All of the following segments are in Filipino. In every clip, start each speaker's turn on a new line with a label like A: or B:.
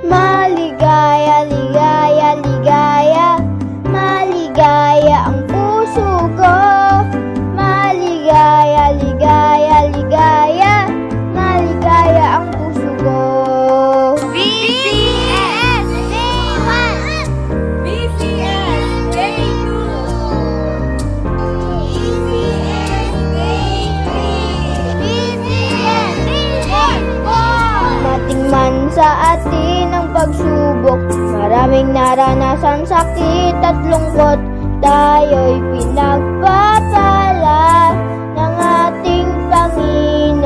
A: Maligaya, ligaya, ligaya, maligaya ang puso ko. Maligaya, ligaya, ligaya, maligaya ang puso ko.
B: BCS Day 1, BCS Day 2, BCS Day 3, BCS Day 4.
A: Matingman sa atin ang pagsubok, maraming naranasan sakit at lungkot. Tayo'y pinagpapala ng ating Panginoon.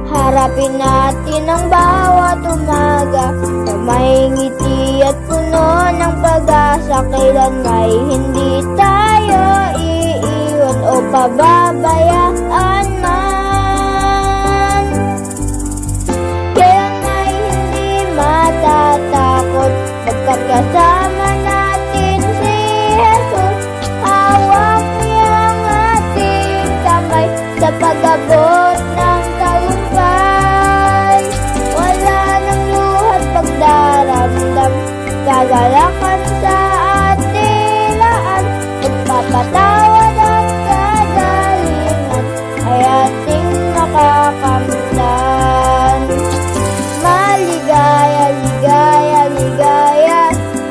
A: Harapin natin ang bawat umaga na may ngiti at puno ng pag-asa. Kailan may hindi tayo iiwan o pababayaan man. Kaya nga'y hindi matatakot pagkat kasama natin si Jesus. Hawak niya ang ating kamay sa pag-abot ng tagumpay. Wala nang luhat pagdaramdam, kagalakan sa atilaan, pagpapatawad at kagalingan ay ating makakamtan. Maligaya, ligaya, ligaya,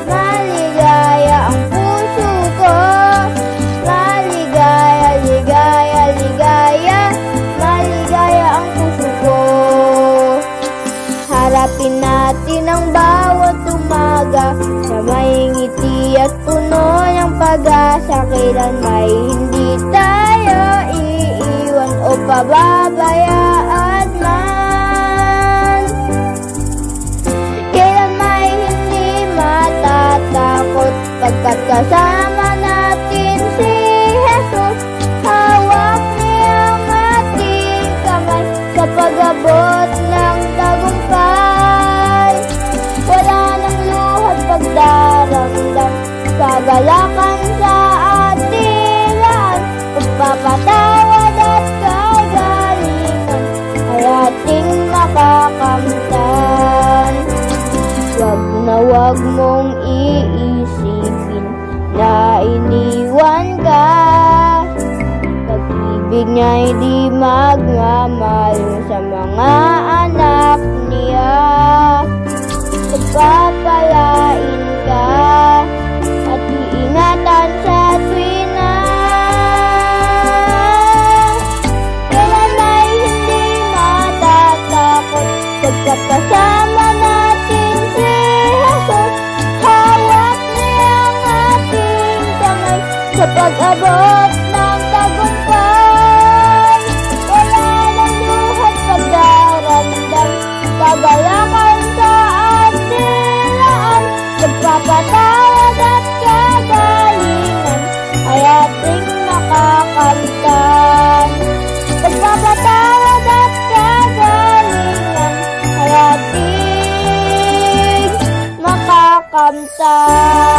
A: maligaya ang puso ko. Maligaya, ligaya, ligaya, maligaya ang puso ko. Harapin natin ang bawat umaga na may ngiti at puno ng pag-asa. Kailan may hindi tayo iiwan o pababayaan man. Kailan may hindi matatakot pagkat kasama natin si Jesus. Hawak niya ang ating kamay sa pag-abot ng tagumpay. Wala nang luhat pagdaramdam, kagalakan sa atilaan, pagpapatawad at kagalingan ay ating makakamtan. Wag na wag mong iisipin na iniwan ka. Pag-ibig niya'y di magmamayo sa mga anak niya. Pagpapalain ka at iingatan sa tuwina. Kailan ay hindi matatakot pagkat kasama natin si Jesus. Hawak niya ang ating kamay sa pag-abot ng tagumpay. Wala nang luhat pagdaramdam, kagalakan sa atilaan, pagpapatawad at kagalingan ay ating makakamtan. Pagpapatawad at kagalingan ay ating makakamtan.